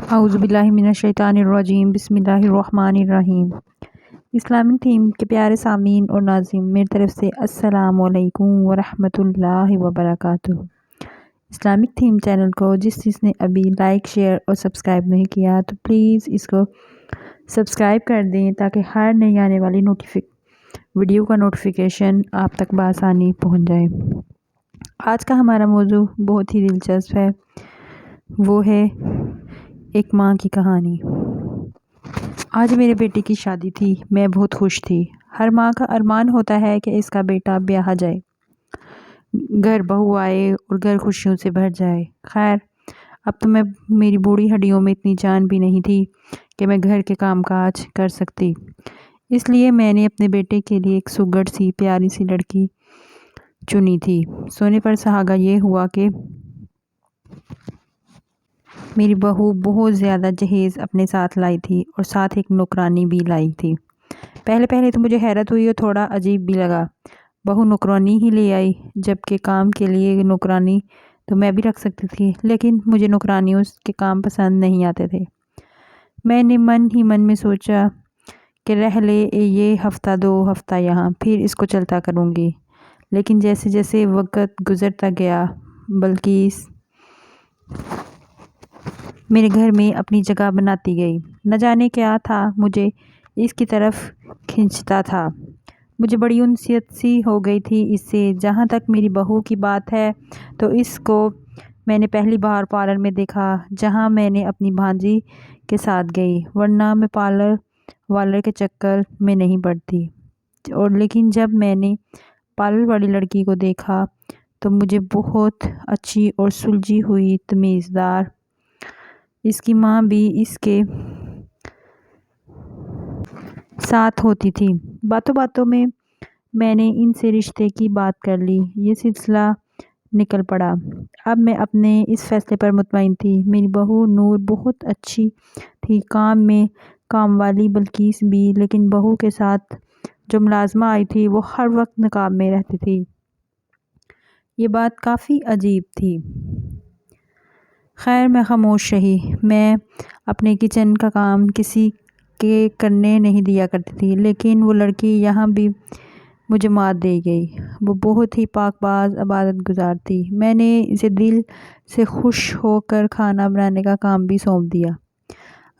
اعوذ باللہ من الشیطان الرجیم، بسم اللہ الرحمن الرحیم۔ اسلامک تھیم کے پیارے سامعین اور ناظرین، میری طرف سے السلام علیکم ورحمۃ اللہ وبرکاتہ۔ اسلامک تھیم چینل کو جس نے ابھی لائک، شیئر اور سبسکرائب نہیں کیا تو پلیز اس کو سبسکرائب کر دیں تاکہ ہر نئی آنے والی ویڈیو کا نوٹیفیکیشن آپ تک بآسانی پہنچ جائے۔ آج کا ہمارا موضوع بہت ہی دلچسپ ہے، وہ ہے ایک ماں کی کہانی۔ آج میرے بیٹے کی شادی تھی، میں بہت خوش تھی۔ ہر ماں کا ارمان ہوتا ہے کہ اس کا بیٹا بیاہ جائے، گھر بہو آئے اور گھر خوشیوں سے بھر جائے۔ خیر، اب تو میری بوڑھی ہڈیوں میں اتنی جان بھی نہیں تھی کہ میں گھر کے کام کاج کر سکتی۔ اس لیے میں نے اپنے بیٹے کے لیے ایک سگڑ سی پیاری سی لڑکی چنی تھی۔ سونے پر سہاگا یہ ہوا کہ میری بہو بہت زیادہ جہیز اپنے ساتھ لائی تھی اور ساتھ ایک نوکرانی بھی لائی تھی۔ پہلے تو مجھے حیرت ہوئی اور تھوڑا عجیب بھی لگا۔ بہو نوکرانی ہی لے آئی، جبکہ کام کے لیے نوکرانی تو میں بھی رکھ سکتی تھی، لیکن مجھے نوکرانیوں کے کام پسند نہیں آتے تھے۔ میں نے من ہی من میں سوچا کہ رہ لے یہ ہفتہ 2 ہفتہ یہاں، پھر اس کو چلتا کروں گی۔ لیکن جیسے جیسے وقت گزرتا گیا، بلکیس میرے گھر میں اپنی جگہ بناتی گئی۔ نہ جانے کیا تھا مجھے اس کی طرف کھینچتا تھا۔ مجھے بڑی انسیت سی ہو گئی تھی اس سے۔ جہاں تک میری بہو کی بات ہے تو اس کو میں نے پہلی بار پارلر میں دیکھا، جہاں میں نے اپنی بھانجی کے ساتھ گئی، ورنہ میں پارلر والر کے چکر میں نہیں پڑتی۔ لیکن جب میں نے پارلر والی لڑکی کو دیکھا تو مجھے بہت اچھی اور سلجھی ہوئی تمیزدار، اس کی ماں بھی اس کے ساتھ ہوتی تھی۔ باتوں باتوں میں نے ان سے رشتے کی بات کر لی، یہ سلسلہ نکل پڑا۔ اب میں اپنے اس فیصلے پر مطمئن تھی۔ میری بہو نور بہت اچھی تھی، کام میں کام والی بلکیس بھی، لیکن بہو کے ساتھ جو ملازمہ آئی تھی وہ ہر وقت نقاب میں رہتی تھی۔ یہ بات کافی عجیب تھی۔ خیر، میں خاموش رہی۔ میں اپنے کچن کا کام کسی کے کرنے نہیں دیا کرتی تھی، لیکن وہ لڑکی یہاں بھی مجھے مات دے گئی۔ وہ بہت ہی پاک باز، عبادت گزار تھی۔ میں نے اسے دل سے خوش ہو کر کھانا بنانے کا کام بھی سونپ دیا۔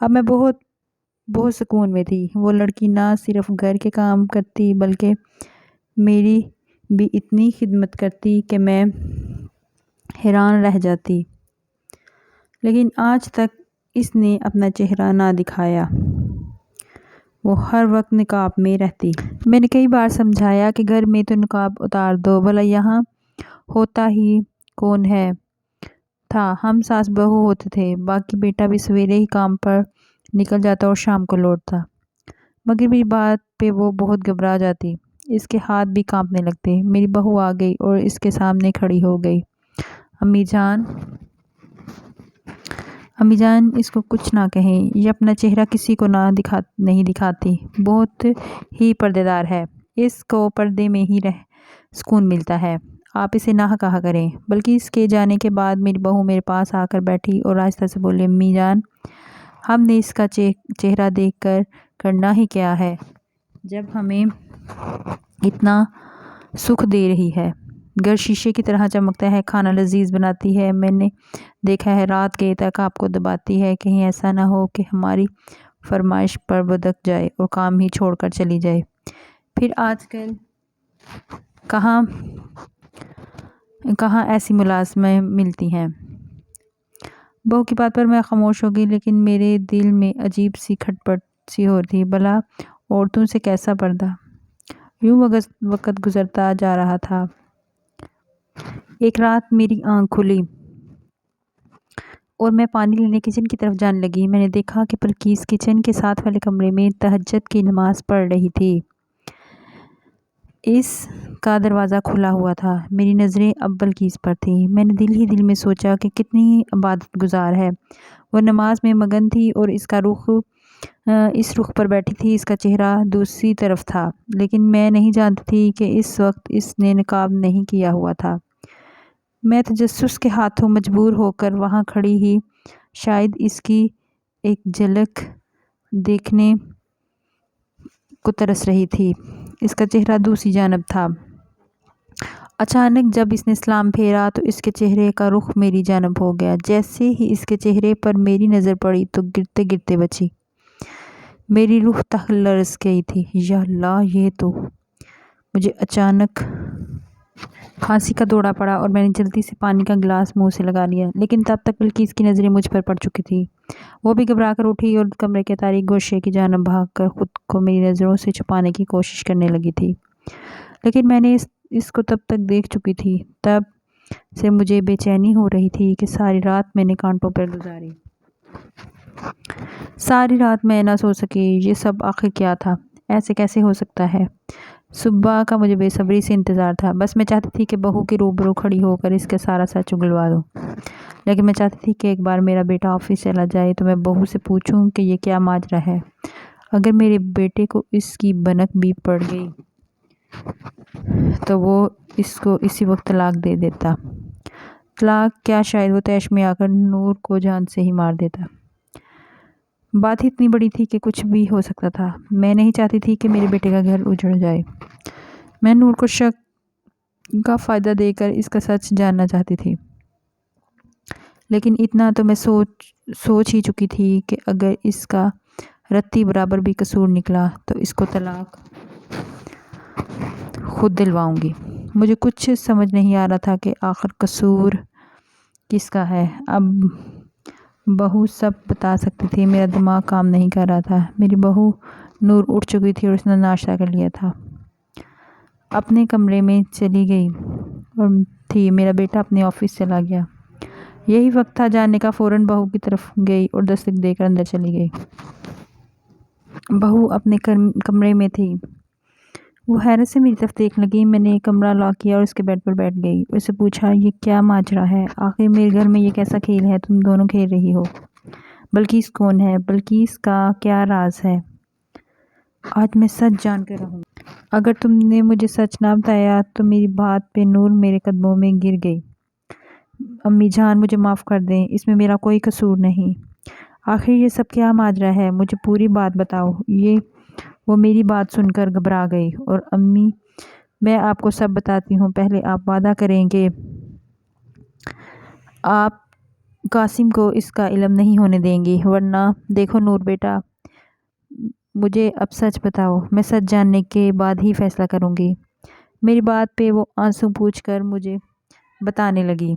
اب میں بہت سکون میں تھی۔ وہ لڑکی نہ صرف گھر کے کام کرتی بلکہ میری بھی اتنی خدمت کرتی کہ میں حیران رہ جاتی۔ لیکن آج تک اس نے اپنا چہرہ نہ دکھایا، وہ ہر وقت نقاب میں رہتی۔ میں نے کئی بار سمجھایا کہ گھر میں تو نقاب اتار دو، بھلا یہاں ہوتا ہی کون ہے تھا، ہم ساس بہو ہوتے تھے، باقی بیٹا بھی سویرے ہی کام پر نکل جاتا اور شام کو لوٹتا۔ مگر میری بات پہ وہ بہت گھبرا جاتی، اس کے ہاتھ بھی کانپنے لگتے۔ میری بہو آ گئی اور اس کے سامنے کھڑی ہو گئی۔ امی جان، اس کو کچھ نہ کہیں، یہ اپنا چہرہ کسی کو نہیں دکھاتی، بہت ہی پردے دار ہے، اس کو پردے میں ہی سکون ملتا ہے، آپ اسے نہ کہا کریں۔ بلکہ اس کے جانے کے بعد میری بہو میرے پاس آ کر بیٹھی اور آہستہ سے بولی، امی جان، ہم نے اس کا چہرہ دیکھ کر کرنا ہی کیا ہے جب ہمیں اتنا سکھ دے رہی ہے۔ گھر شیشے کی طرح چمکتا ہے، کھانا لذیذ بناتی ہے، میں نے دیکھا ہے رات گئے تک آپ کو دباتی ہے، کہیں ایسا نہ ہو کہ ہماری فرمائش پر بدک جائے اور کام ہی چھوڑ کر چلی جائے۔ پھر آج کل کہاں ایسی ملازمیں ملتی ہیں۔ بہو کی بات پر میں خاموش ہو گئی، لیکن میرے دل میں عجیب سی کھٹپٹ سی ہو رہی تھی، بھلا عورتوں سے کیسا پردہ۔ یوں وقت گزرتا جا رہا تھا۔ ایک رات میری آنکھ کھلی اور میں پانی لینے کچن کی طرف جانے لگی۔ میں نے دیکھا کہ بلکیس کچن کے ساتھ والے کمرے میں تہجد کی نماز پڑھ رہی تھی۔ اس کا دروازہ کھلا ہوا تھا۔ میری نظریں اب بلکیس پر تھیں۔ میں نے دل ہی دل میں سوچا کہ کتنی عبادت گزار ہے۔ وہ نماز میں مگن تھی اور اس رخ پر بیٹھی تھی، اس کا چہرہ دوسری طرف تھا، لیکن میں نہیں جانتی تھی کہ اس وقت اس نے نقاب نہیں کیا ہوا تھا۔ میں تجسس کے ہاتھوں مجبور ہو کر وہاں کھڑی ہی شاید اس کی ایک جھلک دیکھنے کو ترس رہی تھی۔ اس کا چہرہ دوسری جانب تھا۔ اچانک جب اس نے سلام پھیرا تو اس کے چہرے کا رخ میری جانب ہو گیا۔ جیسے ہی اس کے چہرے پر میری نظر پڑی تو گرتے گرتے بچی۔ میری روح تہ لرز گئی تھی۔ یا اللہ، یہ تو… مجھے اچانک کھانسی کا دورہ پڑا اور میں نے جلدی سے پانی کا گلاس منہ سے لگا لیا، لیکن تب تک بلقیس کی نظریں مجھ پر پڑ چکی تھی۔ وہ بھی گھبرا کر اٹھی اور کمرے کے تاریک گوشے کی جانب بھاگ کر خود کو میری نظروں سے چھپانے کی کوشش کرنے لگی تھی، لیکن میں نے اس کو تب تک دیکھ چکی تھی۔ تب سے مجھے بے چینی ہو رہی تھی کہ ساری رات میں نے کانٹوں پر گزاری۔ ساری رات میں نہ سو سکی۔ یہ سب آخر کیا تھا؟ ایسے کیسے ہو سکتا ہے؟ صبح کا مجھے بے صبری سے انتظار تھا۔ بس میں چاہتی تھی کہ بہو کے روبرو کھڑی ہو کر اس کا سارا سچ اگلوا دوں، لیکن میں چاہتی تھی کہ ایک بار میرا بیٹا آفس چلا جائے تو میں بہو سے پوچھوں کہ یہ کیا ماجرا ہے۔ اگر میرے بیٹے کو اس کی بھنک بھی پڑ گئی تو وہ اس کو اسی وقت طلاق دے دیتا۔ طلاق کیا، شاید وہ طیش میں آ کر نور کو جان سے ہی مار دیتا۔ بات ہی اتنی بڑی تھی کہ کچھ بھی ہو سکتا تھا۔ میں نہیں چاہتی تھی کہ میرے بیٹے کا گھر اجڑ جائے۔ میں نور کو شک کا فائدہ دے کر اس کا سچ جاننا چاہتی تھی، لیکن اتنا تو میں سوچ ہی چکی تھی کہ اگر اس کا رتی برابر بھی قصور نکلا تو اس کو طلاق خود دلواؤں گی۔ مجھے کچھ سمجھ نہیں آ رہا تھا کہ آخر قصور کس کا ہے۔ اب بہو سب بتا سکتی تھی۔ میرا دماغ کام نہیں کر رہا تھا۔ میری بہو نور اٹھ چکی تھی اور اس نے ناشتہ کر لیا تھا، اپنے کمرے میں چلی گئی اور میرا بیٹا اپنے آفس چلا گیا۔ یہی وقت تھا جاننے کا۔ فوراً بہو کی طرف گئی اور دستک دے کر اندر چلی گئی۔ بہو اپنے کمرے میں تھی۔ وہ حیرت سے میری طرف دیکھنے لگی۔ میں نے کمرہ لاک کیا اور اس کے بیڈ پر بیٹھ گئی۔ اس سے پوچھا، یہ کیا ماجرا ہے؟ آخر میرے گھر میں یہ کیسا کھیل ہے تم دونوں کھیل رہی ہو؟ بلقیس کون ہے؟ بلقیس کا کیا راز ہے؟ آج میں سچ جان کر رہوں گی۔ اگر تم نے مجھے سچ نہ بتایا تو میری بات پہ نور میرے قدموں میں گر گئی۔ امی جان، مجھے معاف کر دیں، اس میں میرا کوئی قصور نہیں۔ آخر یہ سب کیا ماجرا ہے؟ مجھے پوری بات بتاؤ۔ وہ میری بات سن کر گھبرا گئی اور امی، میں آپ کو سب بتاتی ہوں، پہلے آپ وعدہ کریں کہ آپ قاسم کو اس کا علم نہیں ہونے دیں گی، ورنہ… دیکھو نور بیٹا، مجھے اب سچ بتاؤ۔ میں سچ جاننے کے بعد ہی فیصلہ کروں گی۔ میری بات پہ وہ آنسو پوچھ کر مجھے بتانے لگی۔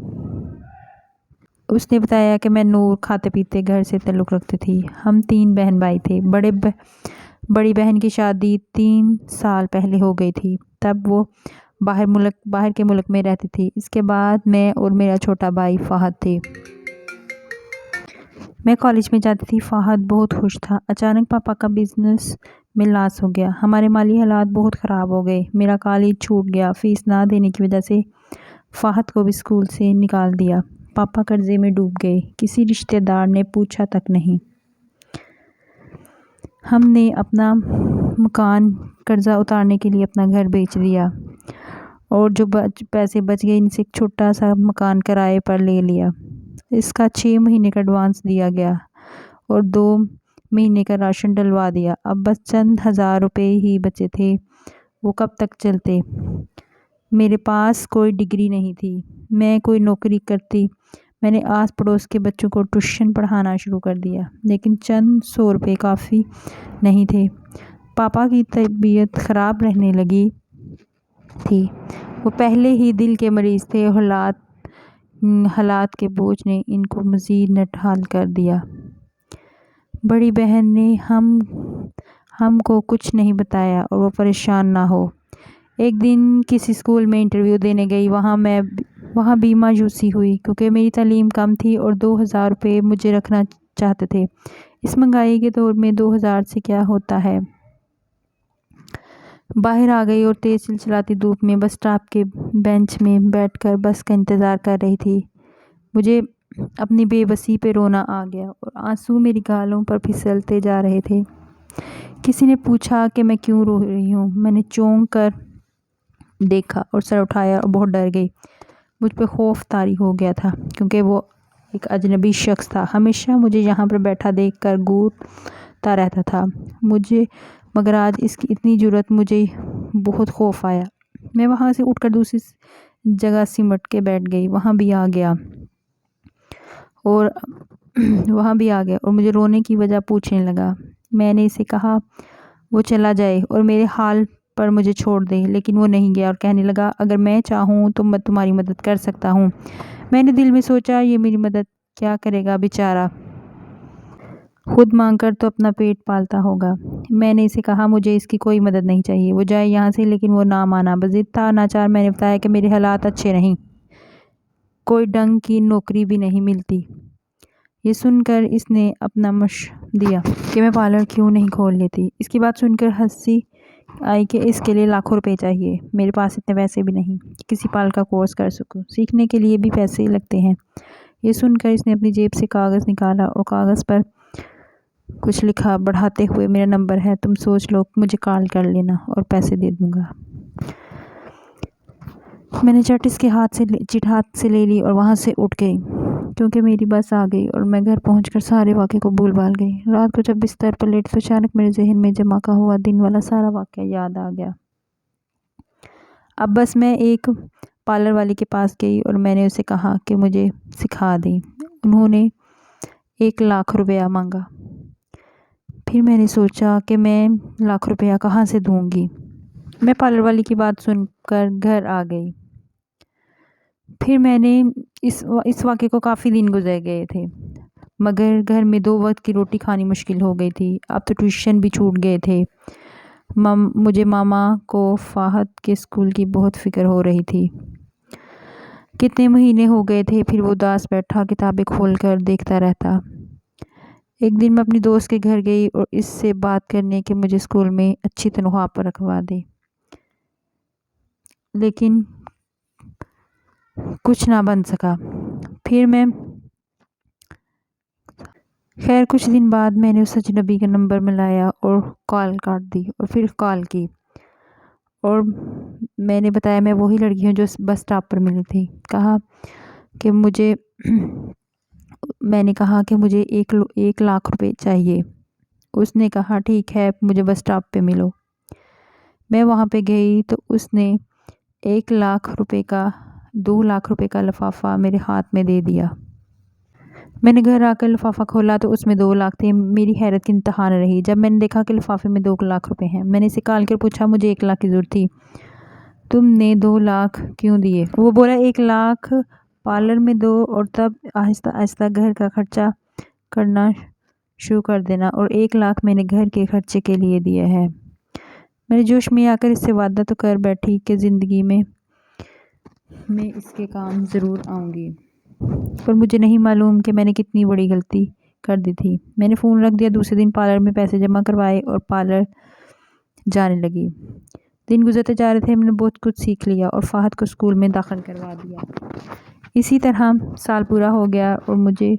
اس نے بتایا کہ میں نور کھاتے پیتے گھر سے تعلق رکھتی تھی۔ ہم 3 بہن بھائی تھے۔ بڑی بہن کی شادی 3 سال پہلے ہو گئی تھی۔ تب وہ باہر کے ملک میں رہتی تھی۔ اس کے بعد میں اور میرا چھوٹا بھائی فہد تھے۔ میں کالج میں جاتی تھی۔ فہد بہت خوش تھا۔ اچانک پاپا کا بزنس میں لاس ہو گیا۔ ہمارے مالی حالات بہت خراب ہو گئے۔ میرا کالج چھوٹ گیا۔ فیس نہ دینے کی وجہ سے فہد کو بھی اسکول سے نکال دیا۔ پاپا قرضے میں ڈوب گئے۔ کسی رشتہ دار نے پوچھا تک نہیں۔ ہم نے اپنا مکان قرضہ اتارنے کے لیے اپنا گھر بیچ دیا اور جو پیسے بچ گئے ان سے ایک چھوٹا سا مکان کرائے پر لے لیا۔ اس کا 6 مہینے کا ایڈوانس دیا گیا اور 2 مہینے کا راشن ڈلوا دیا۔ اب بس چند ہزار روپے ہی بچے تھے۔ وہ کب تک چلتے؟ میرے پاس کوئی ڈگری نہیں تھی، میں کوئی نوکری کرتی۔ میں نے آس پڑوس کے بچوں کو ٹیوشن پڑھانا شروع کر دیا، لیکن چند 100 روپے کافی نہیں تھے۔ پاپا کی طبیعت خراب رہنے لگی تھی۔ وہ پہلے ہی دل کے مریض تھے۔ حالات کے بوجھ نے ان کو مزید نڈھال کر دیا۔ بڑی بہن نے ہم کو کچھ نہیں بتایا اور وہ پریشان نہ ہو۔ ایک دن کسی اسکول میں انٹرویو دینے گئی۔ وہاں بھی مایوسی ہوئی کیونکہ میری تعلیم کم تھی اور 2000 روپے مجھے رکھنا چاہتے تھے۔ اس مہنگائی کے دور میں 2000 سے کیا ہوتا ہے؟ باہر آ گئی اور تیز چلچلاتی دھوپ میں بس اسٹاپ کے بینچ میں بیٹھ کر بس کا انتظار کر رہی تھی۔ مجھے اپنی بے بسی پہ رونا آ گیا اور آنسو میری گالوں پر پھسلتے جا رہے تھے۔ کسی نے پوچھا کہ میں کیوں رو رہی ہوں۔ میں نے چونک کر دیکھا اور سر اٹھایا اور بہت ڈر گئی۔ مجھ پہ خوف طاری ہو گیا تھا کیونکہ وہ ایک اجنبی شخص تھا، ہمیشہ مجھے یہاں پر بیٹھا دیکھ کر گھورتا رہتا تھا مگر آج اس کی اتنی جرأت، مجھے بہت خوف آیا۔ میں وہاں سے اٹھ کر دوسری جگہ سمٹ کے بیٹھ گئی، وہاں بھی آ گیا اور مجھے رونے کی وجہ پوچھنے لگا۔ میں نے اسے کہا وہ چلا جائے اور میرے حال پر مجھے چھوڑ دے، لیکن وہ نہیں گیا اور کہنے لگا اگر میں چاہوں تو میں تمہاری مدد کر سکتا ہوں۔ میں نے دل میں سوچا یہ میری مدد کیا کرے گا بیچارہ، خود مانگ کر تو اپنا پیٹ پالتا ہوگا۔ میں نے اسے کہا مجھے اس کی کوئی مدد نہیں چاہیے، وہ جائے یہاں سے، لیکن وہ نہ مانا، بضد تھا ناچار۔ میں نے بتایا کہ میرے حالات اچھے نہیں، کوئی ڈنگ کی نوکری بھی نہیں ملتی۔ یہ سن کر اس نے اپنا مش دیا کہ میں پارلر کیوں نہیں کھول لیتی۔ اس کی بات سن کر ہنسی آئی کہ اس کے لیے لاکھوں روپے چاہیے، میرے پاس اتنے پیسے بھی نہیں کہ کسی پارلر کا کورس کر سکوں، سیکھنے کے لیے بھی پیسے لگتے ہیں۔ یہ سن کر اس نے اپنی جیب سے کاغذ نکالا اور کاغذ پر کچھ لکھا، بڑھاتے ہوئے میرا نمبر ہے، تم سوچ لو، مجھے کال کر لینا اور پیسے دے دوں گا۔ میں نے چٹ اس کے چٹ ہاتھ سے لے لی اور وہاں سے اٹھ گئی، کیونکہ میری بس آ گئی اور میں گھر پہنچ کر سارے واقعے کو بھول بھال گئی۔ رات کو جب بستر پر لیٹی تو اچانک میرے ذہن میں جمع کا ہوا دن والا سارا واقعہ یاد آ گیا۔ اب بس میں ایک پارلر والی کے پاس گئی اور میں نے اسے کہا کہ مجھے سکھا دیں۔ انہوں نے 1,00,000 روپیہ مانگا۔ پھر میں نے سوچا کہ میں 1,00,000 روپیہ کہاں سے دوں گی۔ میں پارلر والی کی بات سن کر گھر آ گئی۔ پھر میں نے اس واقعے کو کافی دن گزر گئے تھے، مگر گھر میں 2 وقت کی روٹی کھانی مشکل ہو گئی تھی۔ اب تو ٹیوشن بھی چھوٹ گئے تھے۔ مجھے ماما کو فہد کے اسکول کی بہت فکر ہو رہی تھی۔ کتنے مہینے ہو گئے تھے، پھر وہ اداس بیٹھا کتابیں کھول کر دیکھتا رہتا۔ ایک دن میں اپنی دوست کے گھر گئی اور اس سے بات کرنے کہ مجھے اسکول میں اچھی تنخواہ پر رکھوا دے، لیکن کچھ نہ بن سکا۔ خیر کچھ دن بعد میں نے اس اجنبی کا نمبر ملایا اور کال کاٹ دی اور پھر کال کی اور میں نے بتایا میں وہی لڑکی ہوں جو بس اسٹاپ پر ملی تھی۔ میں نے کہا کہ مجھے 1,00,000 روپے چاہیے۔ اس نے کہا ٹھیک ہے، مجھے بس اسٹاپ پہ ملو۔ میں وہاں پہ گئی تو اس نے 1,00,000 روپے کا 2,00,000 روپے کا لفافہ میرے ہاتھ میں دے دیا۔ میں نے گھر آ کر لفافہ کھولا تو اس میں 2,00,000 تھے۔ میری حیرت کی انتہا نہ رہی جب میں نے دیکھا کہ لفافے میں 2,00,000 روپے ہیں۔ میں نے اسے کال کر پوچھا مجھے 1,00,000 کی ضرورت تھی، تم نے 2,00,000 کیوں دیے؟ وہ بولا 1,00,000 پارلر میں دو اور تب آہستہ آہستہ گھر کا خرچہ کرنا شروع کر دینا، اور 1,00,000 میں نے گھر کے خرچے کے لیے دیا ہے۔ میں نے جوش میں آ کر اس سے وعدہ تو کر بیٹھی کہ زندگی میں اس کے کام ضرور آؤں گی، پر مجھے نہیں معلوم کہ میں نے کتنی بڑی غلطی کر دی تھی۔ میں نے فون رکھ دیا، دوسرے دن پارلر میں پیسے جمع کروائے اور پارلر جانے لگی۔ دن گزرتے جا رہے تھے، میں نے بہت کچھ سیکھ لیا اور فہد کو اسکول میں داخل کروا دیا۔ اسی طرح سال پورا ہو گیا اور مجھے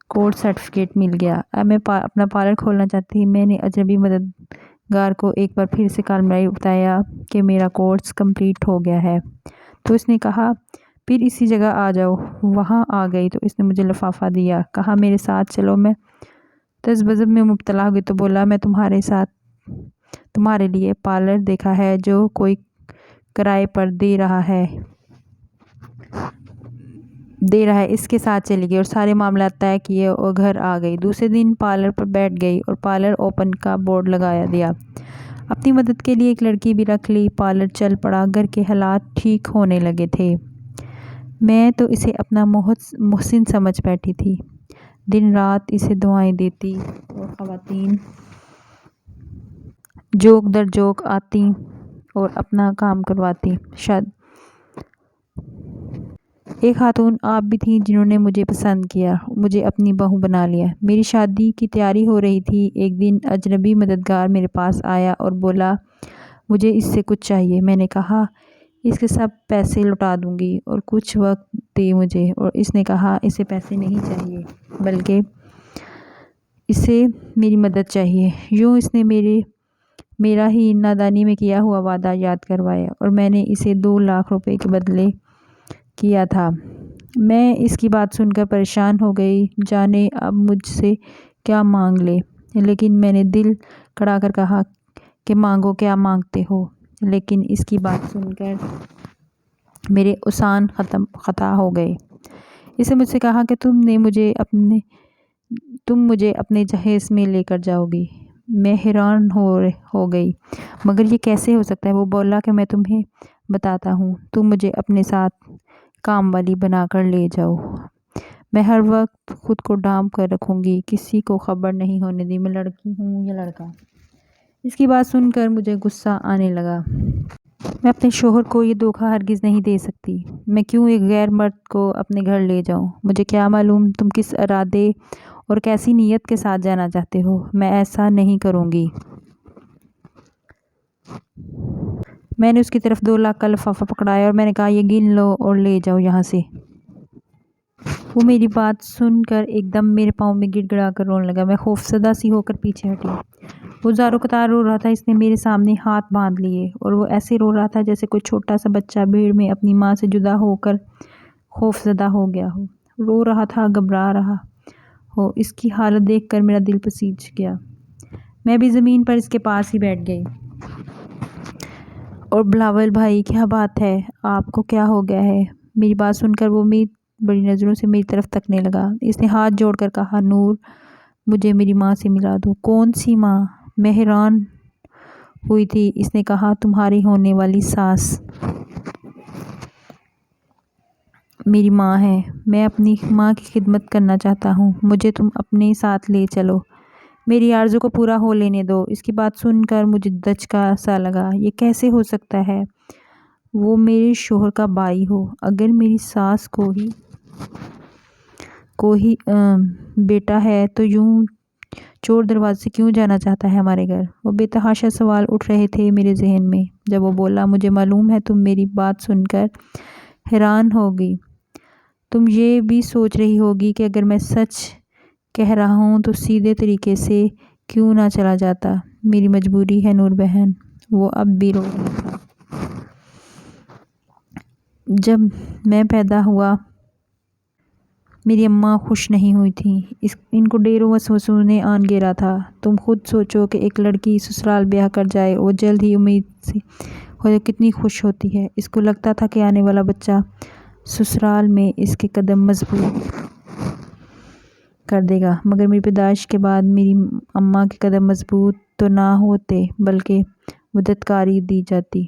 کورس سرٹیفکیٹ مل گیا۔ اب میں اپنا پارلر کھولنا چاہتی تھی۔ میں نے اجنبی مددگار کو ایک بار پھر سے کال ملائی، بتایا کہ میرا کورس کمپلیٹ ہو گیا ہے، تو اس نے کہا پھر اسی جگہ آ جاؤ۔ وہاں آ گئی تو اس نے مجھے لفافہ دیا، کہا میرے ساتھ چلو۔ میں تذبذب میں مبتلا ہو گئی تو بولا میں تمہارے لیے پارلر دیکھا ہے جو کوئی کرائے پر دے رہا ہے، اس کے ساتھ چلی گئی اور سارے معاملات طے کیے اور گھر آ گئی۔ دوسرے دن پارلر پر بیٹھ گئی اور پارلر اوپن کا بورڈ لگا دیا۔ اپنی مدد کے لیے ایک لڑکی بھی رکھ لی۔ پارلر چل پڑا، گھر کے حالات ٹھیک ہونے لگے تھے۔ میں تو اسے اپنا محسن سمجھ بیٹھی تھی، دن رات اسے دعائیں دیتی اور خواتین جوک در جوک آتی اور اپنا کام کرواتی۔ ایک خاتون آپ بھی تھیں جنہوں نے مجھے پسند کیا، مجھے اپنی بہو بنا لیا۔ میری شادی کی تیاری ہو رہی تھی۔ ایک دن اجنبی مددگار میرے پاس آیا اور بولا مجھے اس سے کچھ چاہیے۔ میں نے کہا اس کے سب پیسے لوٹا دوں گی اور کچھ وقت دے مجھے، اور اس نے کہا اسے پیسے نہیں چاہیے بلکہ اسے میری مدد چاہیے۔ یوں اس نے میرا ہی نادانی میں کیا ہوا وعدہ یاد کروایا اور میں نے اسے 2,00,000 روپے کے بدلے کیا تھا میں اس کی بات سن کر پریشان ہو گئی، جانے اب مجھ سے کیا مانگ لے۔ لیکن میں نے دل کڑا کر کہا کہ مانگو، کیا مانگتے ہو؟ لیکن اس کی بات سن کر میرے احسان خطا ہو گئے۔ اس نے مجھ سے کہا کہ تم مجھے اپنے جہیز میں لے کر جاؤ گی۔ میں حیران ہو گئی، مگر یہ کیسے ہو سکتا ہے؟ وہ بولا کہ میں تمہیں بتاتا ہوں، تم مجھے اپنے ساتھ کام والی بنا کر لے جاؤ۔ میں ہر وقت خود کو ڈھانپ کر رکھوں گی، کسی کو خبر نہیں ہونے دی میں لڑکی ہوں یا لڑکا۔ اس کی بات سن کر مجھے غصہ آنے لگا۔ میں اپنے شوہر کو یہ دھوکہ ہرگز نہیں دے سکتی۔ میں کیوں ایک غیر مرد کو اپنے گھر لے جاؤں؟ مجھے کیا معلوم تم کس ارادے اور کیسی نیت کے ساتھ جانا چاہتے ہو۔ میں ایسا نہیں کروں گی۔ میں نے اس کی طرف 2 لاکھ کا لفافہ پکڑایا اور میں نے کہا، یہ گن لو اور لے جاؤ یہاں سے۔ وہ میری بات سن کر ایک دم میرے پاؤں میں گڑ گڑا کر رونے لگا۔ میں خوفزدہ سی ہو کر پیچھے ہٹی۔ وہ زاروں قطار رو رہا تھا۔ اس نے میرے سامنے ہاتھ باندھ لیے اور وہ ایسے رو رہا تھا جیسے کوئی چھوٹا سا بچہ بھیڑ میں اپنی ماں سے جدا ہو کر خوفزدہ ہو گیا ہو۔ رو رہا تھا، گھبرا رہا ہو۔ اس کی حالت دیکھ کر میرا دل پسیج گیا۔ میں بھی زمین پر اس کے پاس ہی بیٹھ گئی۔ اور بلاول بھائی، کیا بات ہے؟ آپ کو کیا ہو گیا ہے؟ میری بات سن کر وہ بڑی نظروں سے میری طرف تکنے لگا۔ اس نے ہاتھ جوڑ کر کہا، نور، مجھے میری ماں سے ملا دو۔ کون سی ماں؟ میں حیران ہوئی تھی۔ اس نے کہا، تمہاری ہونے والی ساس میری ماں ہے۔ میں اپنی ماں کی خدمت کرنا چاہتا ہوں۔ مجھے تم اپنے ساتھ لے چلو۔ میری آرزو کو پورا ہو لینے دو۔ اس کی بات سن کر مجھے دھچکا سا لگا۔ یہ کیسے ہو سکتا ہے؟ وہ میرے شوہر کا بھائی ہو۔ اگر میری ساس کو ہی بیٹا ہے تو یوں چور دروازے سے کیوں جانا چاہتا ہے ہمارے گھر؟ وہ بے تحاشا سوال اٹھ رہے تھے میرے ذہن میں جب وہ بولا، مجھے معلوم ہے تم میری بات سن کر حیران ہوگی۔ تم یہ بھی سوچ رہی ہوگی کہ اگر میں سچ کہہ رہا ہوں تو سیدھے طریقے سے کیوں نہ چلا جاتا؟ میری مجبوری ہے نور بہن۔ وہ اب بھی رو رہا تھا۔ جب میں پیدا ہوا میری اماں خوش نہیں ہوئی تھیں۔ ان کو ڈھیروں وسوسوں نے آن گھیرا تھا۔ تم خود سوچو کہ ایک لڑکی سسرال بیاہ کر جائے، وہ جلد ہی امید سے ہو کتنی خوش ہوتی ہے۔ اس کو لگتا تھا کہ آنے والا بچہ سسرال میں اس کے قدم مضبوط کر دے گا، مگر میری پیدائش کے بعد میری اماں کے قدم مضبوط تو نہ ہوتے بلکہ ودھتکاری دی جاتی۔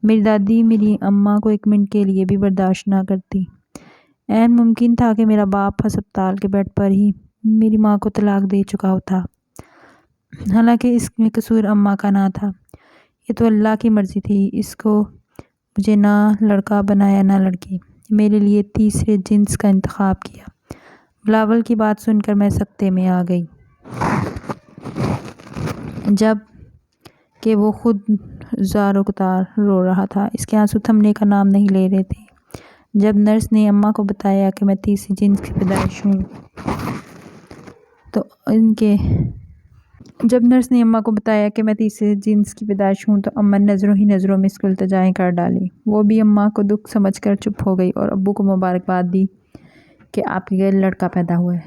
میری دادی میری اماں کو 1 منٹ کے لیے بھی برداشت نہ کرتی۔ عین ممکن تھا کہ میرا باپ ہسپتال کے بیڈ پر ہی میری ماں کو طلاق دے چکا تھا، حالانکہ اس میں قصور اماں کا نہ تھا۔ یہ تو اللہ کی مرضی تھی، اس کو مجھے نہ لڑکا بنایا نہ لڑکی، میرے لیے تیسرے جنس کا انتخاب کیا۔ بلاول کی بات سن کر میں سکتے میں آ گئی، جب کہ وہ خود زاروں قطار رو رہا تھا۔ اس کے آنسو تھمنے کا نام نہیں لے رہے تھے۔ جب نرس نے اماں کو بتایا کہ میں تیسری جنس کی پیدائش ہوں تو اماں نظروں ہی نظروں میں اس کو التجائیں کر ڈالی۔ وہ بھی اماں کو دکھ سمجھ کر چپ ہو گئی اور ابو کو مبارکباد دی کہ آپ کے گھر لڑکا پیدا ہوا ہے۔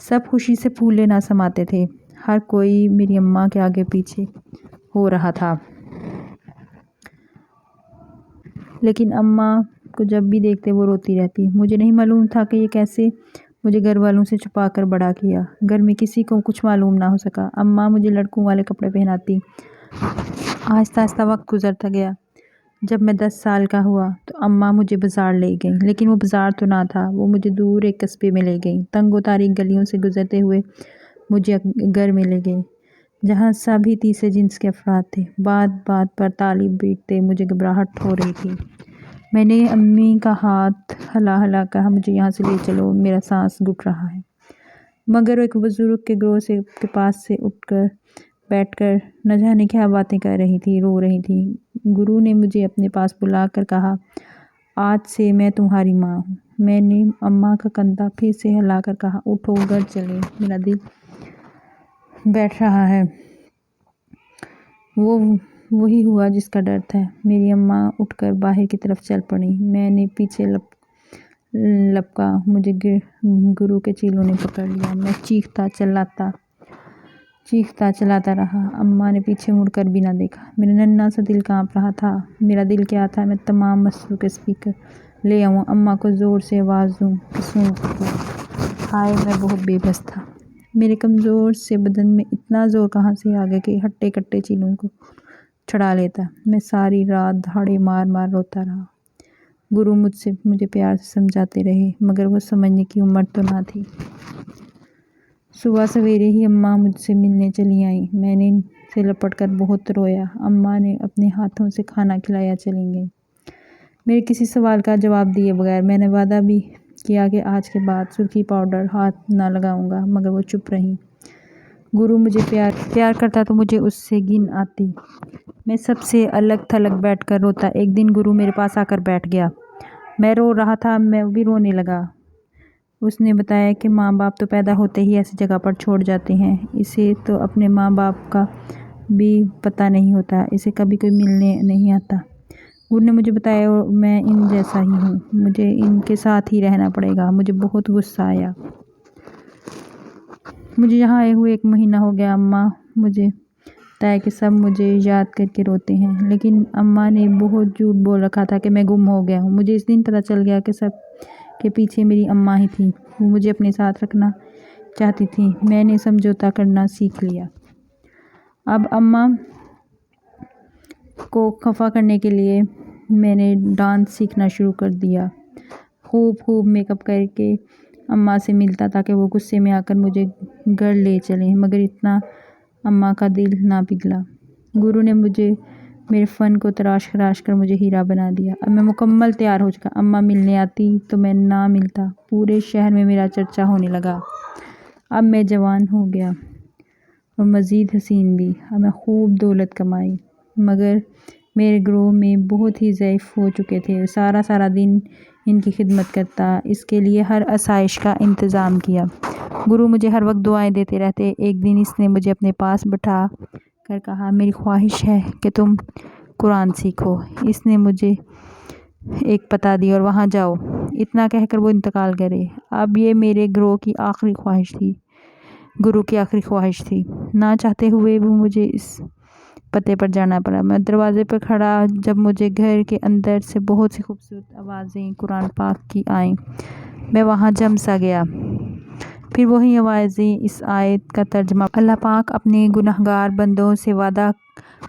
سب خوشی سے پھولے نہ سماتے تھے۔ ہر کوئی میری اماں کے آگے پیچھے ہو رہا تھا۔ لیکن اماں کو جب بھی دیکھتے وہ روتی رہتی۔ مجھے نہیں معلوم تھا کہ یہ کیسے مجھے گھر والوں سے چھپا کر بڑا کیا۔ گھر میں کسی کو کچھ معلوم نہ ہو سکا۔ اماں مجھے لڑکوں والے کپڑے پہناتی۔ آہستہ آہستہ وقت گزرتا گیا۔ جب میں 10 سال کا ہوا تو اماں مجھے بازار لے گئیں، لیکن وہ بازار تو نہ تھا، وہ مجھے دور ایک قصبے میں لے گئیں۔ تنگ و تاریک گلیوں سے گزرتے ہوئے مجھے گھر میں لے گئیں، جہاں سب ہی تیسرے جنس کے افراد تھے۔ بات بات پر تالی پیٹتے مجھے گھبراہٹ ہو رہی تھی۔ میں نے امی کا ہاتھ ہلا ہلا کہا، مجھے یہاں سے لے چلو، میرا سانس گھٹ رہا ہے۔ مگر وہ ایک بزرگ کے گروہ کے پاس سے اٹھ کر بیٹھ کر نہ جانے کیا باتیں کر رہی تھی، رو رہی تھی۔ گرو نے مجھے اپنے پاس بلا کر کہا، آج سے میں تمہاری ماں ہوں۔ میں نے اماں کا کندھا پھر سے ہلا کر کہا، اٹھو، گھر چلیں، میرا دل بیٹھ رہا ہے۔ وہی ہوا جس کا ڈر تھا۔ میری اماں اٹھ کر باہر کی طرف چل پڑیں۔ میں نے پیچھے لپکا مجھے گرو کے چیلوں نے پکڑ لیا۔ میں چیختا چلاتا رہا۔ اماں نے پیچھے مڑ کر بھی نہ دیکھا۔ میرا ننھا سا دل کانپ رہا تھا۔ میرا دل کیا تھا میں تمام مسلوں کے اسپیکر لے آؤں، اماں کو زور سے آواز دوں، کسوں کو۔ ہائے میں بہت بے بس تھا۔ میرے کمزور سے بدن میں اتنا زور کہاں سے آ گیا کہ ہٹے کٹے چیلوں کو چھڑا لیتا۔ میں ساری رات دھاڑے مار مار روتا رہا۔ گرو مجھے پیار سے سمجھاتے رہے مگر وہ سمجھنے کی عمر تو نہ تھی۔ صبح سویرے ہی اماں مجھ سے ملنے چلی آئیں۔ میں نے ان سے لپٹ کر بہت رویا۔ اماں نے اپنے ہاتھوں سے کھانا کھلایا چلی گئیں، میرے کسی سوال کا جواب دیے بغیر۔ میں نے وعدہ بھی کیا کہ آج کے بعد سرخی پاؤڈر ہاتھ نہ لگاؤں گا مگر وہ چپ رہیں۔ گرو مجھے پیار کرتا تو مجھے اس سے گھن آتی۔ میں سب سے الگ تھلگ بیٹھ کر روتا۔ ایک دن گرو میرے پاس آ کر بیٹھ گیا۔ میں رو رہا تھا، میں بھی رونے لگا۔ اس نے بتایا کہ ماں باپ تو پیدا ہوتے ہی ایسی جگہ پر چھوڑ جاتے ہیں، اسے تو اپنے ماں باپ کا بھی پتہ نہیں ہوتا، اسے کبھی کوئی ملنے نہیں آتا۔ گرو نے مجھے بتایا میں ان جیسا ہی ہوں، مجھے ان کے ساتھ ہی رہنا پڑے گا۔ مجھے بہت غصہ آیا۔ مجھے یہاں آئے ہوئے 1 مہینہ ہو گیا۔ اماں مجھے بتایا کہ سب مجھے یاد کر کے روتے ہیں، لیکن اماں نے بہت جھوٹ بول رکھا تھا کہ میں گم ہو گیا ہوں۔ مجھے اس دن پتہ چل گیا کہ سب کے پیچھے میری اماں ہی تھی، وہ مجھے اپنے ساتھ رکھنا چاہتی تھی۔ میں نے سمجھوتا کرنا سیکھ لیا۔ اب اماں کو خفا کرنے کے لیے میں نے ڈانس سیکھنا شروع کر دیا۔ خوب میک اپ کر کے اماں سے ملتا تاکہ وہ غصے میں آ کر مجھے گھر لے چلیں، مگر اتنا اماں کا دل نہ پگھلا۔ گرو نے مجھے میرے فن کو تراش کر مجھے ہیرا بنا دیا۔ اب میں مکمل تیار ہو چکا۔ اماں ملنے آتی تو میں نہ ملتا، پورے شہر میں میرا چرچا ہونے لگا۔ اب میں جوان ہو گیا اور مزید حسین بھی۔ اب میں خوب دولت کمائی، مگر میرے گروہ میں بہت ہی ضعیف ہو چکے تھے۔ سارا دن ان کی خدمت کرتا، اس کے لیے ہر آسائش کا انتظام کیا۔ گرو مجھے ہر وقت دعائیں دیتے رہتے۔ ایک دن اس نے مجھے اپنے پاس بٹھا کر کہا، میری خواہش ہے کہ تم قرآن سیکھو۔ اس نے مجھے ایک پتہ دی اور وہاں جاؤ۔ اتنا کہہ کر وہ انتقال کرے۔ اب یہ میرے گرو کی آخری خواہش تھی۔ نہ چاہتے ہوئے بھی مجھے اس پتے پر جانا پڑا۔ میں دروازے پر کھڑا جب مجھے گھر کے اندر سے بہت سی خوبصورت آوازیں قرآن پاک کی آئیں، میں وہاں جم سا گیا۔ پھر وہی آوازیں، اس آیت کا ترجمہ۔ اللہ پاک اپنے گنہگار بندوں سے وعدہ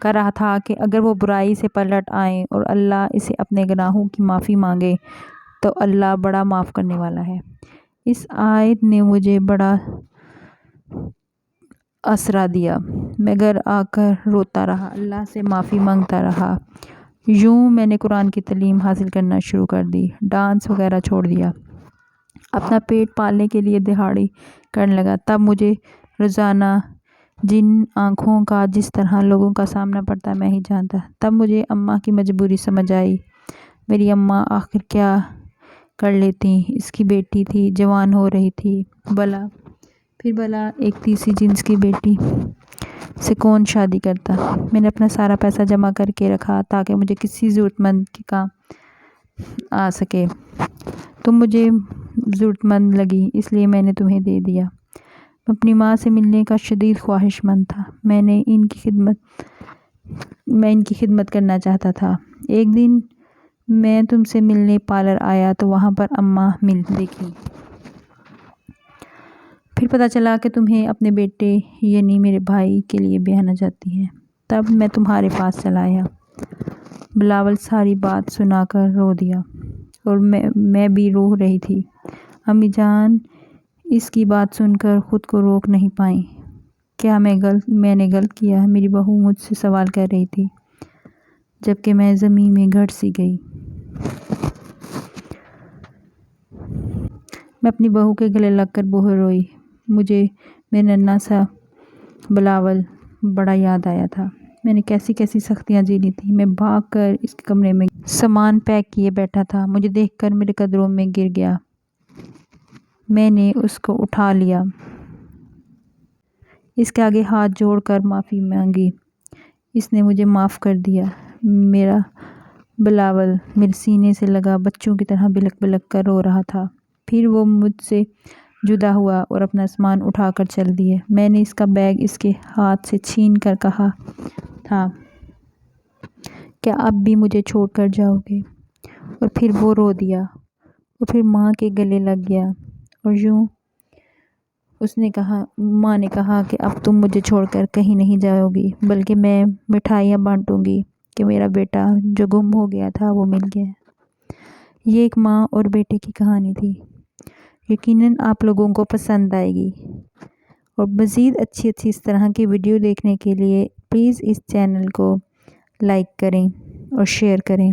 کر رہا تھا کہ اگر وہ برائی سے پلٹ آئیں اور اللہ اسے اپنے گناہوں کی معافی مانگے تو اللہ بڑا معاف کرنے والا ہے۔ اس آیت نے مجھے بڑا آسرا دیا۔ میں گھر آ کر روتا رہا، اللہ سے معافی مانگتا رہا۔ یوں میں نے قرآن کی تعلیم حاصل کرنا شروع کر دی، ڈانس وغیرہ چھوڑ دیا، اپنا پیٹ پالنے کے لیے دہاڑی کرنے لگا۔ تب مجھے روزانہ جن آنکھوں کا جس طرح لوگوں کا سامنا پڑتا میں ہی جانتا۔ تب مجھے اماں کی مجبوری سمجھ آئی۔ میری اماں آخر کیا کر لیتی، اس کی بیٹی تھی، جوان ہو رہی تھی، پھر بھلا ایک تیسری جنس کی بیٹی سے کون شادی کرتا۔ میں نے اپنا سارا پیسہ جمع کر کے رکھا تاکہ مجھے کسی ضرورت مند کے کام آ سکے۔ تم مجھے ضرورت مند لگی، اس لیے میں نے تمہیں دے دیا۔ میں اپنی ماں سے ملنے کا شدید خواہش مند تھا۔ میں ان کی خدمت کرنا چاہتا تھا۔ ایک دن میں تم سے ملنے پارلر آیا تو وہاں پر اماں دیکھی۔ پھر پتہ چلا کہ تمہیں اپنے بیٹے یعنی میرے بھائی کے لیے بیاہنا چاہتی ہیں۔ تب میں تمہارے پاس چلا آیا۔ بلاول ساری بات سنا کر رو دیا اور میں بھی رو رہی تھی۔ امی جان اس کی بات سن کر خود کو روک نہیں پائیں۔ کیا میں نے غلط کیا؟ میری بہو مجھ سے سوال کر رہی تھی، جبکہ میں زمین میں گھٹ سی گئی۔ میں اپنی بہو کے گلے لگ کر بہت روئی۔ مجھے میرا ننھا سا بلاول بڑا یاد آیا تھا۔ میں نے کیسی سختیاں جھیلی تھیں۔ میں بھاگ کر اس کے کمرے میں سامان پیک کیے بیٹھا تھا۔ مجھے دیکھ کر میرے قدموں میں گر گیا۔ میں نے اس کو اٹھا لیا، اس کے آگے ہاتھ جوڑ کر معافی مانگی۔ اس نے مجھے معاف کر دیا۔ میرا بلاول میرے سینے سے لگا بچوں کی طرح بلک بلک کر رو رہا تھا۔ پھر وہ مجھ سے جدا ہوا اور اپنا سامان اٹھا کر چل دیے۔ میں نے اس کا بیگ اس کے ہاتھ سے چھین کر کہا تھا، کیا اب بھی مجھے چھوڑ کر جاؤ گے؟ اور پھر وہ رو دیا اور پھر ماں کے گلے لگ گیا اور یوں ماں نے کہا کہ اب تم مجھے چھوڑ کر کہیں نہیں جاؤ گی، بلکہ میں مٹھائیاں بانٹوں گی کہ میرا بیٹا جو گم ہو گیا تھا وہ مل گیا۔ یہ ایک ماں اور بیٹے کی کہانی تھی۔ یقیناً آپ لوگوں کو پسند آئے گی، اور مزید اچھی اس طرح کی ویڈیو دیکھنے کے لیے پلیز اس چینل کو لائک کریں اور شیئر کریں۔